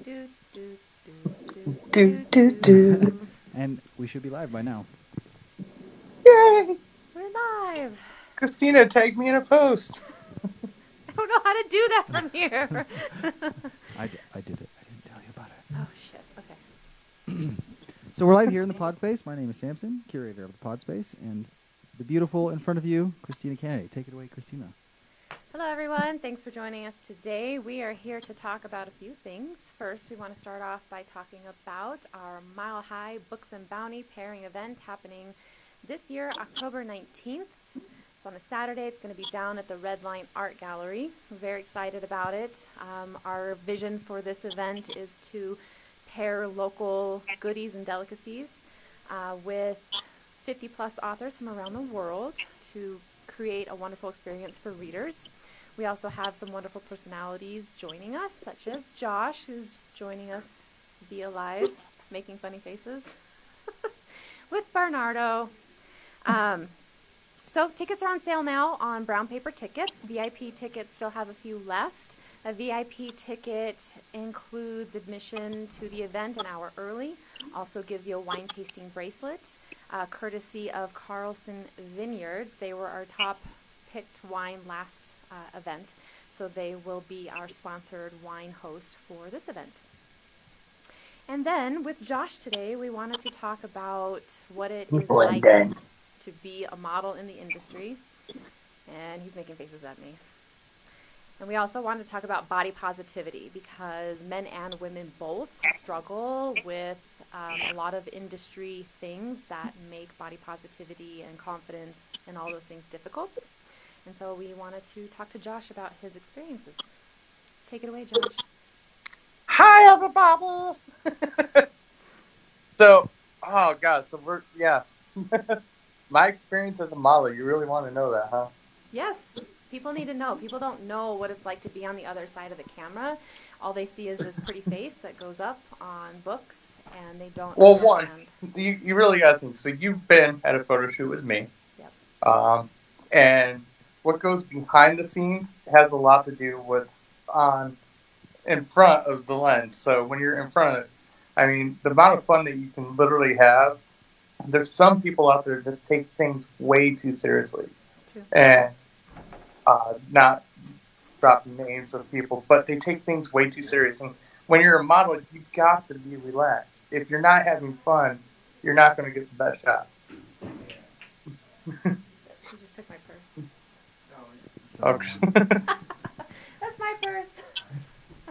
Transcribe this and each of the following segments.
Do, do, Do, do, do. And we should be live by now. Yay! We're live. Kristina, tag me in a post. I don't know how to do that from here. I did it. I didn't tell you about it. Oh, shit. Okay. So we're live here in the pod space. My name is Samson, curator of the pod space, and the beautiful in front of you, Kristina Canady. Take it away, Kristina. Hello, everyone. Thanks for joining us today. We are here to talk about a few things. First, we want to start off by talking about our Mile High Books and Bounty pairing event happening this year, October 19th. It's on a Saturday. It's going to be down at the Red Line Art Gallery. We're very excited about it. Our vision for this event is to pair local goodies and delicacies with 50 plus authors from around the world to create a wonderful experience for readers. We also have some wonderful personalities joining us, such as Josh, who's joining us via live, making funny faces, with Bernardo. So tickets are on sale now on brown paper tickets. VIP tickets still have a few left. A VIP ticket includes admission to the event an hour early, also gives you a wine tasting bracelet, courtesy of Carlson Vineyards. They were our top picked wine last event, so they will be our sponsored wine host for this event. And then with Josh today, we wanted to talk about what it is like to be a model in the industry. And he's making faces at me. And we also wanted to talk about body positivity because men and women both struggle with a lot of industry things that make body positivity and confidence and all those things difficult. And so we wanted to talk to Josh about his experiences. Take it away, Josh. Hi, everybody. Oh god, my experience as a model. You really want to know that, huh? Yes, people need to know. People don't know what it's like to be on the other side of the camera. All they see is this pretty face that goes up on books, and they don't understand. You really got to think. So you've been at a photo shoot with me. Yep. And what goes behind the scenes has a lot to do with in front of the lens. So when you're in front of it, I mean, the amount of fun that you can literally have. There's some people out there that just take things way too seriously. True. And not dropping names of people, but they take things way too serious. And when you're a model, you've got to be relaxed. If you're not having fun, you're not going to get the best shot. She just took my purse. That's my purse.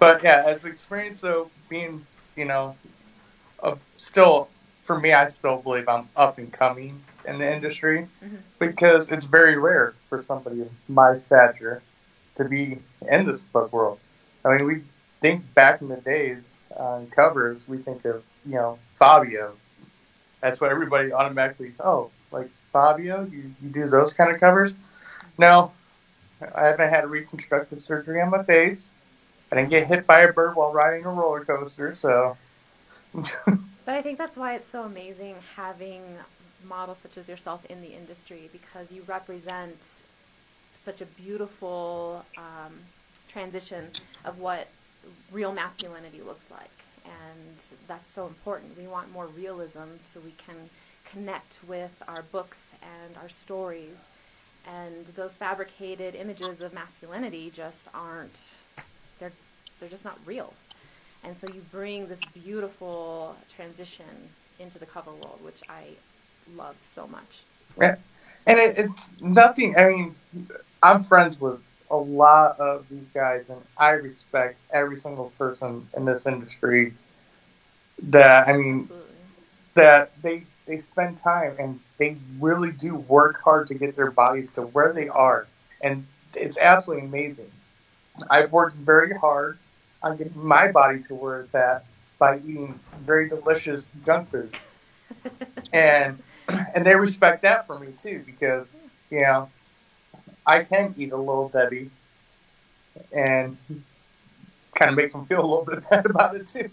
But yeah, as experience though, being, still, for me, I still believe I'm up and coming in the industry because it's very rare for somebody of my stature to be in this book world. I mean, we think back in the days on covers, we think of, Fabio. That's what everybody automatically, like Fabio, you do those kind of covers? No, I haven't had a reconstructive surgery on my face. I didn't get hit by a bird while riding a roller coaster, so. But I think that's why it's so amazing having models such as yourself in the industry because you represent such a beautiful transition of what real masculinity looks like. And that's so important. We want more realism so we can connect with our books and our stories. And those fabricated images of masculinity just aren't, they're just not real. And so you bring this beautiful transition into the cover world, which I love so much. Yeah. And it's nothing, I mean, I'm friends with a lot of these guys, and I respect every single person in this industry that, I mean, Absolutely. that they spend time and they really do work hard to get their bodies to where they are. And it's absolutely amazing. I've worked very hard on getting my body to where it's at by eating very delicious junk food. And and they respect that for me too because, you know, I can eat a little Debbie and kind of make them feel a little bit bad about it too.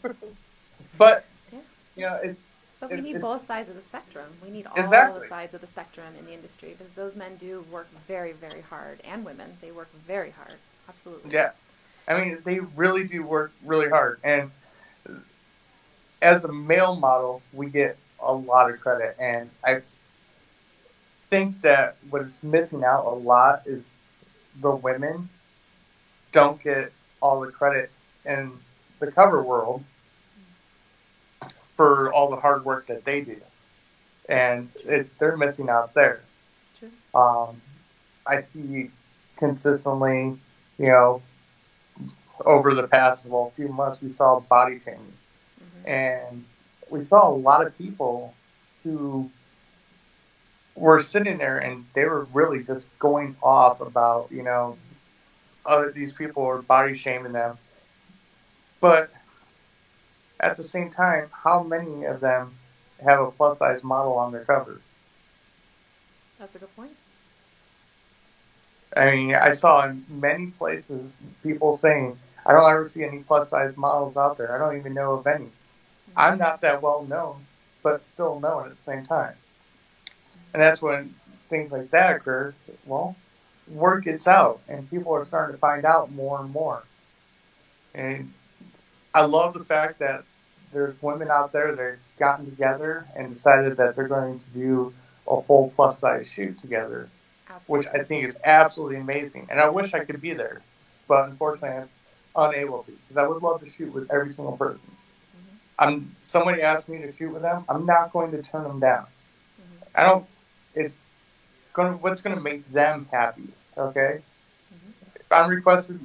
But Yeah. you know, But we need both sides of the spectrum. We need all exactly. the sides of the spectrum in the industry because those men do work very, very hard, and women. They work very hard. Absolutely. Yeah. I mean, they really do work really hard. And as a male model, we get a lot of credit, and I think that what's missing out a lot is the women don't get all the credit in the cover world for all the hard work that they do, and they're missing out there. True. I see consistently, you know, over the past few months, we saw body shaming, and we saw a lot of people who were sitting there and they were really just going off about, these people were body shaming them. But at the same time, how many of them have a plus size model on their cover? That's a good point. I mean, I saw in many places people saying, I don't ever see any plus size models out there. I don't even know of any. I'm not that well known, but still known at the same time. And that's when things like that occur. Well, word gets out, and people are starting to find out more and more. And I love the fact that there's women out there that have gotten together and decided that they're going to do a full plus size shoot together, which I think is absolutely amazing. And I wish I could be there, but unfortunately I'm unable to, because I would love to shoot with every single person. Somebody asked me to shoot with them, I'm not going to turn them down. I don't. It's what's going to make them happy. Okay. If I'm requested,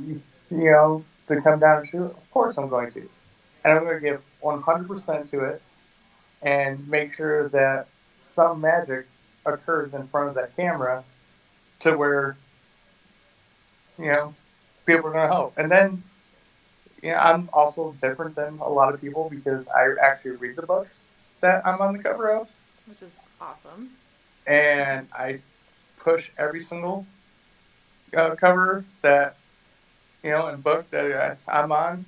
to come down and shoot, of course I'm going to, and I'm going to give 100% to it, and make sure that some magic occurs in front of that camera, to where people are going to help. And then I'm also different than a lot of people because I actually read the books that I'm on the cover of, which is awesome. And I push every single cover that and book that I'm on.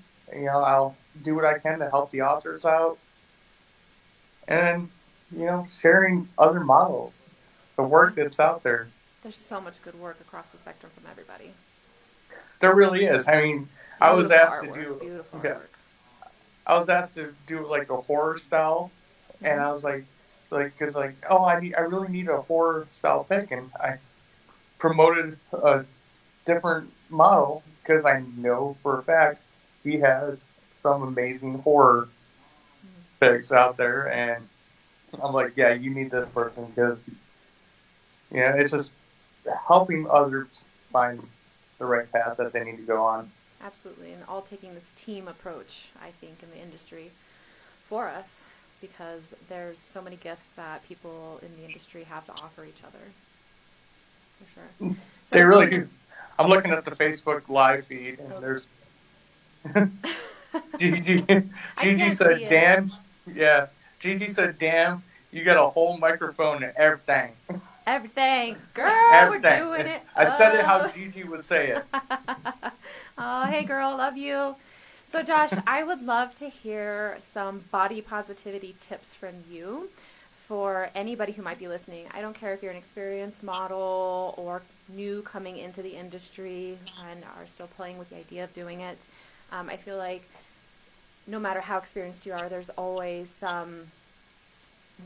I'll do what I can to help the authors out, and sharing other models, the work that's out there. There's so much good work across the spectrum from everybody. There really is. I mean, I was asked to do beautiful artwork. I was asked to do like a horror style, and I was like, I really need a horror style pick, and I promoted a different model because I know for a fact he has some amazing horror picks out there, and I'm like, yeah, you need this person because it's just helping others find the right path that they need to go on. Absolutely, and all taking this team approach, I think, in the industry for us, because there's so many gifts that people in the industry have to offer each other. For sure. So they really do. I'm looking at the Facebook live feed, and there's Gigi said, "Damn, yeah." Gigi said, "Damn, you got a whole microphone and everything." Everything, girl, everything. We're doing it. I said it how Gigi would say it. Oh, hey, girl, love you. So, Josh, I would love to hear some body positivity tips from you for anybody who might be listening. I don't care if you're an experienced model or new coming into the industry and are still playing with the idea of doing it. I feel like no matter how experienced you are, there's always some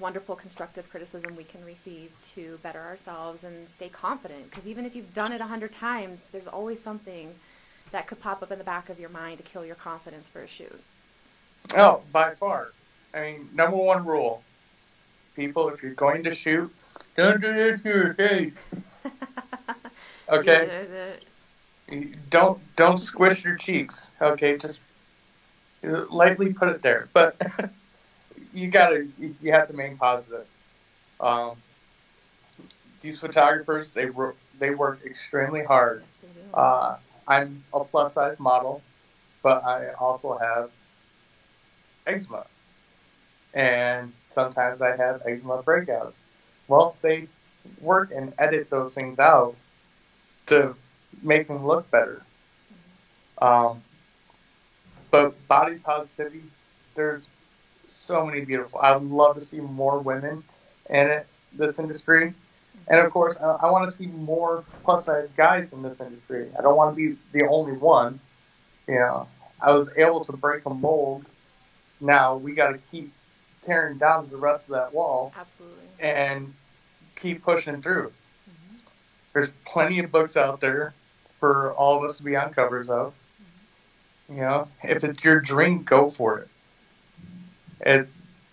wonderful constructive criticism we can receive to better ourselves and stay confident. Because even if you've done it 100 times, there's always something that could pop up in the back of your mind to kill your confidence for a shoot. Oh, by far. I mean, number one rule. People, if you're going to shoot, don't do this to your face. Okay? Don't squish your cheeks. Okay? Just lightly put it there. But you have to remain positive. These photographers, they work extremely hard. I'm a plus size model, but I also have eczema. And sometimes I have eczema breakouts. Well, they work and edit those things out to make them look better. But body positivity, there's so many beautiful. I would love to see more women in this industry. And of course, I want to see more plus size guys in this industry. I don't want to be the only one. I was able to break a mold Now we got to keep tearing down the rest of that wall Absolutely. and keep pushing through. Mm-hmm. There's plenty of books out there for all of us to be on covers of. If it's your dream, go for it.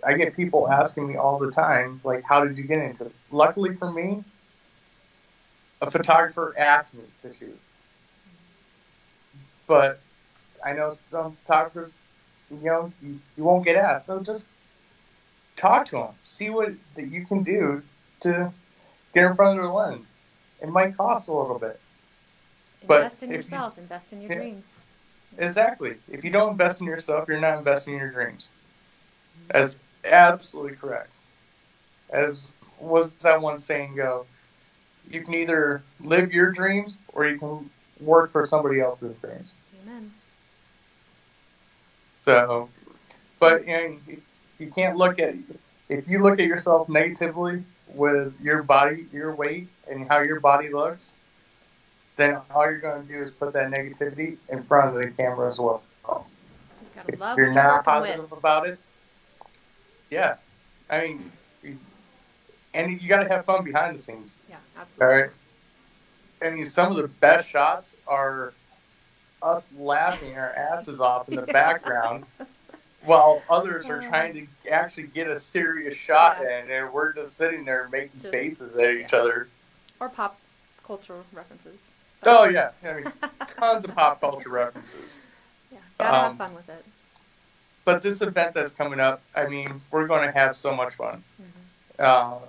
I get people asking me all the time, like, how did you get into it? Luckily for me, a photographer asked me to shoot. But I know some photographers, you won't get asked. So just talk to them. See what that you can do to get in front of their lens. It might cost a little bit. Invest in yourself. Invest in your dreams. Exactly. If you don't invest in yourself, you're not investing in your dreams. That's absolutely correct. As was that one saying go, you can either live your dreams or you can work for somebody else's dreams. Amen. So, but you can't look at, if you look at yourself negatively with your body, your weight, and how your body looks, then all you're going to do is put that negativity in front of the camera as well. If you're not positive about it, yeah. I mean, and you got to have fun behind the scenes. Yeah, absolutely. All right. I mean, some of the best shots are us laughing our asses off in the background, while others are trying to actually get a serious shot in, and we're just sitting there making faces at each other. Or pop culture references. Oh yeah, I mean, tons of pop culture references. Yeah, gotta have fun with it. But this event that's coming up, I mean, we're going to have so much fun. Mm-hmm.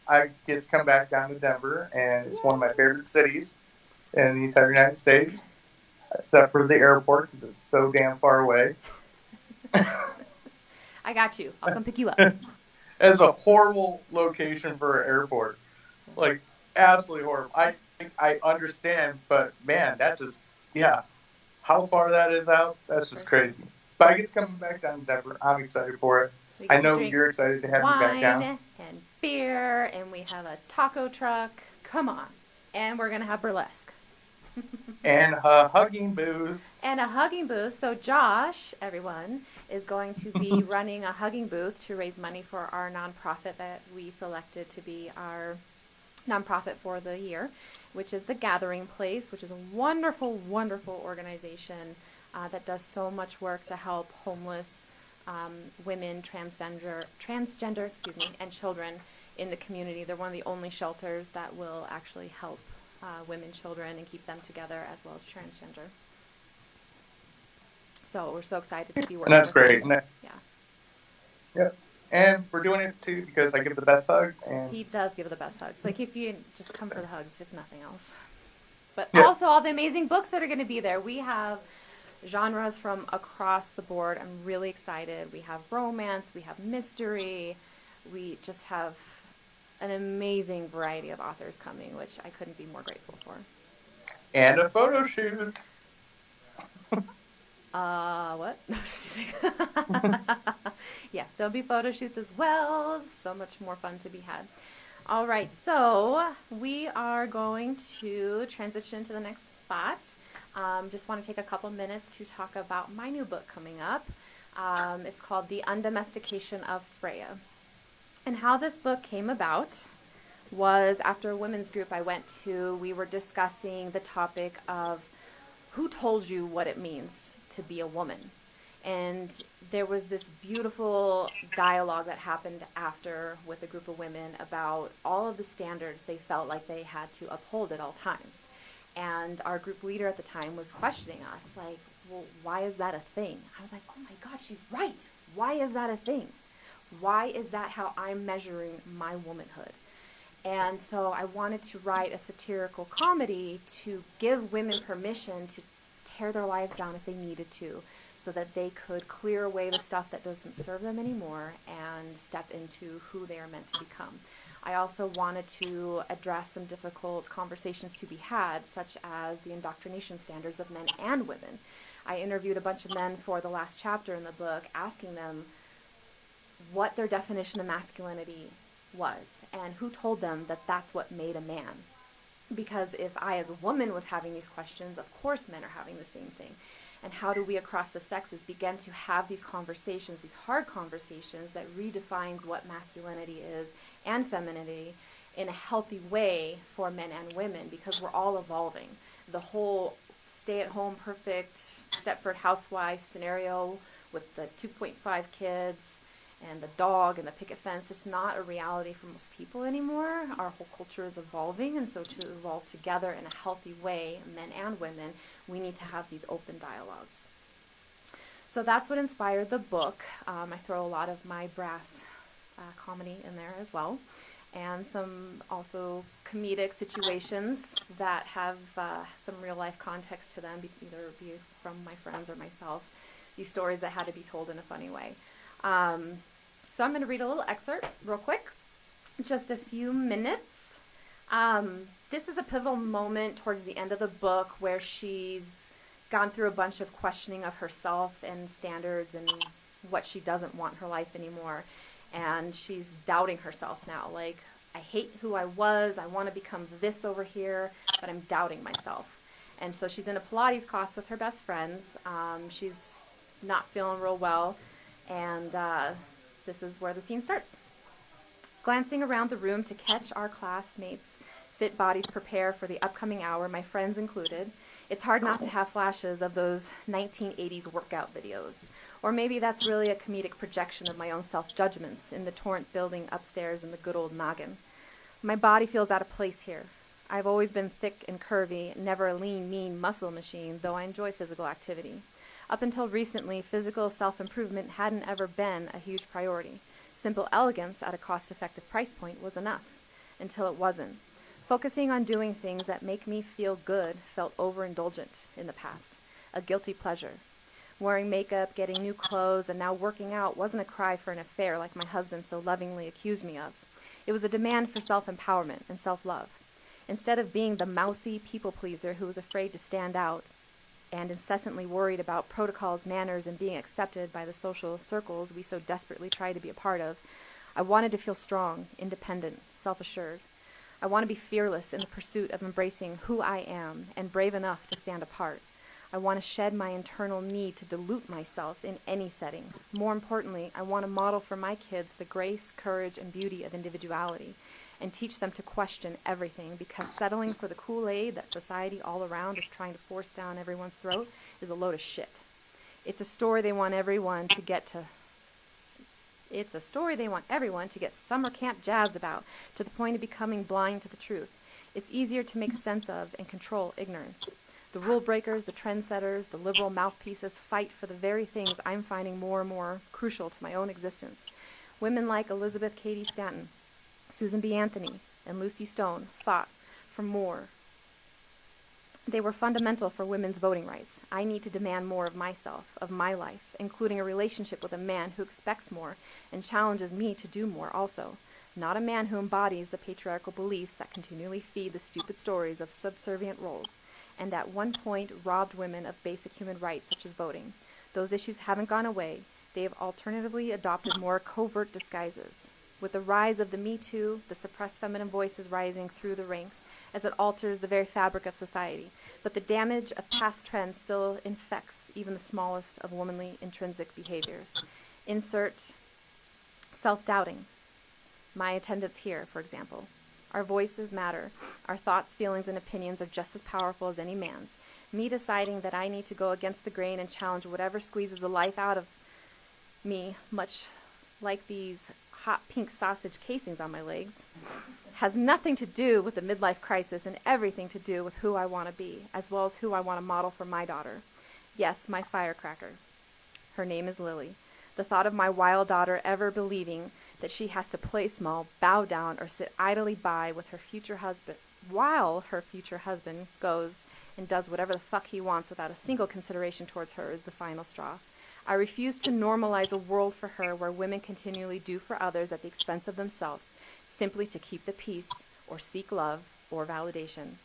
I get to come back down to Denver, and it's one of my favorite cities in the entire United States, except for the airport because it's so damn far away. I got you. I'll come pick you up. It's a horrible location for an airport. Like, absolutely horrible. I understand, but man, that just, how far that is out, that's just crazy. But I get to come back down to Denver. I'm excited for it. I know you're excited to have me back down. Wine and beer, and we have a taco truck. Come on. And we're going to have burlesque. And a hugging booth. And a hugging booth. So Josh, everyone, is going to be running a hugging booth to raise money for our nonprofit that we selected to be our nonprofit for the year, which is the Gathering Place, which is a wonderful, wonderful organization that does so much work to help homeless women, transgender, and children in the community. They're one of the only shelters that will actually help women, children, and keep them together, as well as transgender. So we're so excited to be working. And that's great. Yeah. Yep. And we're doing it too because I give the best hug. And he does give the best hugs. Like, if you just come for the hugs, if nothing else. But also all the amazing books that are going to be there. We have genres from across the board. I'm really excited. We have romance, we have mystery, we just have an amazing variety of authors coming, which I couldn't be more grateful for. And a photo shoot. What? Yeah, there'll be photo shoots as well. So much more fun to be had. All right, so we are going to transition to the next spot. Just want to take a couple minutes to talk about my new book coming up. It's called The Undomestication of Freya. And how this book came about was after a women's group I went to, we were discussing the topic of who told you what it means to be a woman. And there was this beautiful dialogue that happened after with a group of women about all of the standards they felt like they had to uphold at all times. And our group leader at the time was questioning us, like, well, why is that a thing? I was like, oh my God, she's right. Why is that a thing? Why is that how I'm measuring my womanhood? And so I wanted to write a satirical comedy to give women permission to tear their lives down if they needed to, so that they could clear away the stuff that doesn't serve them anymore and step into who they are meant to become. I also wanted to address some difficult conversations to be had, such as the indoctrination standards of men and women. I interviewed a bunch of men for the last chapter in the book, asking them what their definition of masculinity was and who told them that that's what made a man. Because if I as a woman was having these questions, of course men are having the same thing. And how do we across the sexes begin to have these conversations, these hard conversations that redefines what masculinity is and femininity in a healthy way for men and women, because we're all evolving. The whole stay-at-home perfect Stepford housewife scenario with the 2.5 kids and the dog and the picket fence, it's not a reality for most people anymore. Our whole culture is evolving, and so to evolve together in a healthy way, men and women, we need to have these open dialogues. So that's what inspired the book. I throw a lot of my brass comedy in there as well, and some also comedic situations that have some real life context to them, either be from my friends or myself, these stories that had to be told in a funny way. So I'm going to read a little excerpt real quick, just a few minutes. This is a pivotal moment towards the end of the book where she's gone through a bunch of questioning of herself and standards and what she doesn't want in her life anymore. And she's doubting herself now. Like, I hate who I was. I want to become this over here, but I'm doubting myself. And so she's in a Pilates class with her best friends. She's not feeling real well. And this is where the scene starts. Glancing around the room to catch our classmates' fit bodies prepare for the upcoming hour, my friends included, it's hard not to have flashes of those 1980s workout videos. Or maybe that's really a comedic projection of my own self-judgments in the Torrent building upstairs in the good old noggin. My body feels out of place here. I've always been thick and curvy, never a lean, mean muscle machine, though I enjoy physical activity. Up until recently, physical self-improvement hadn't ever been a huge priority. Simple elegance at a cost-effective price point was enough, until it wasn't. Focusing on doing things that make me feel good felt overindulgent in the past, a guilty pleasure. Wearing makeup, getting new clothes, and now working out wasn't a cry for an affair like my husband so lovingly accused me of. It was a demand for self-empowerment and self-love. Instead of being the mousy people-pleaser who was afraid to stand out and incessantly worried about protocols, manners, and being accepted by the social circles we so desperately try to be a part of, I wanted to feel strong, independent, self-assured. I want to be fearless in the pursuit of embracing who I am and brave enough to stand apart. I want to shed my internal need to dilute myself in any setting. More importantly, I want to model for my kids the grace, courage, and beauty of individuality and teach them to question everything, because settling for the Kool-Aid that society all around is trying to force down everyone's throat is a load of shit. It's a story they want everyone to get summer camp jazzed about, to the point of becoming blind to the truth. It's easier to make sense of and control ignorance. The rule breakers, the trendsetters, the liberal mouthpieces fight for the very things I'm finding more and more crucial to my own existence. Women like Elizabeth Cady Stanton, Susan B. Anthony, and Lucy Stone fought for more. They were fundamental for women's voting rights. I need to demand more of myself, of my life, including a relationship with a man who expects more and challenges me to do more also. Not a man who embodies the patriarchal beliefs that continually feed the stupid stories of subservient roles, and at one point robbed women of basic human rights such as voting. Those issues haven't gone away. They have alternatively adopted more covert disguises. With the rise of the Me Too, the suppressed feminine voice is rising through the ranks as it alters the very fabric of society. But the damage of past trends still infects even the smallest of womanly intrinsic behaviors. Insert self-doubting. My attendance here, for example. Our voices matter. Our thoughts, feelings, and opinions are just as powerful as any man's. Me deciding that I need to go against the grain and challenge whatever squeezes the life out of me, much like these hot pink sausage casings on my legs, has nothing to do with the midlife crisis and everything to do with who I want to be, as well as who I want to model for my daughter. Yes, my firecracker. Her name is Lily. The thought of my wild daughter ever believing that she has to play small, bow down, or sit idly by with her future husband, while her future husband goes and does whatever the fuck he wants without a single consideration towards her, is the final straw. I refuse to normalize a world for her where women continually do for others at the expense of themselves, simply to keep the peace or seek love or validation.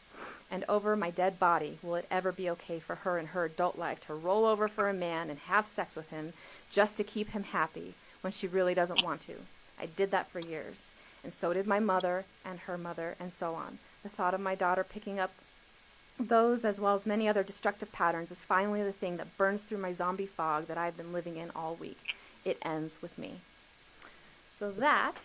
And over my dead body, will it ever be okay for her in her adult life to roll over for a man and have sex with him just to keep him happy when she really doesn't want to? I did that for years, and so did my mother and her mother, and so on. The thought of my daughter picking up those, as well as many other destructive patterns, is finally the thing that burns through my zombie fog that I've been living in all week. It ends with me. So that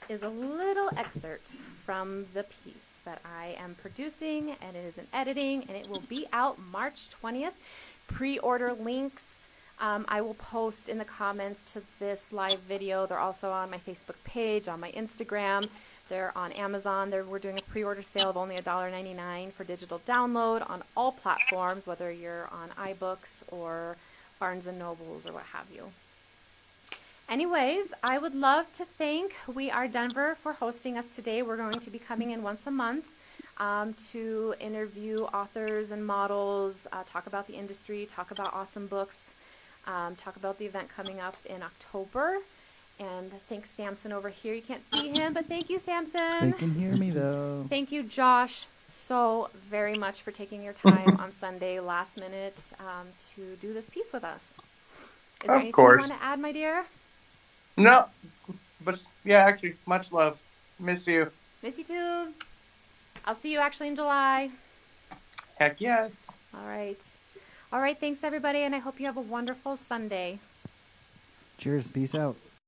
is a little excerpt from the piece that I am producing, and it is in editing, and it will be out March 20th. Pre-order links I will post in the comments to this live video. They're also on my Facebook page, on my Instagram. They're on Amazon. We're doing a pre-order sale of only $1.99 for digital download on all platforms, whether you're on iBooks or Barnes & Nobles or what have you. Anyways, I would love to thank We Are Denver for hosting us today. We're going to be coming in once a month to interview authors and models, talk about the industry, talk about awesome books, talk about the event coming up in October. And thank Samson over here. You can't see him, but thank you, Samson. They can hear me, though. Thank you, Josh, so very much for taking your time on Sunday, last minute, to do this piece with us. Is there anything you want to add, my dear? No, but yeah, actually, much love. Miss you. Miss you too. I'll see you actually in July. Heck yes. All right. All right, thanks everybody, and I hope you have a wonderful Sunday. Cheers. Peace out.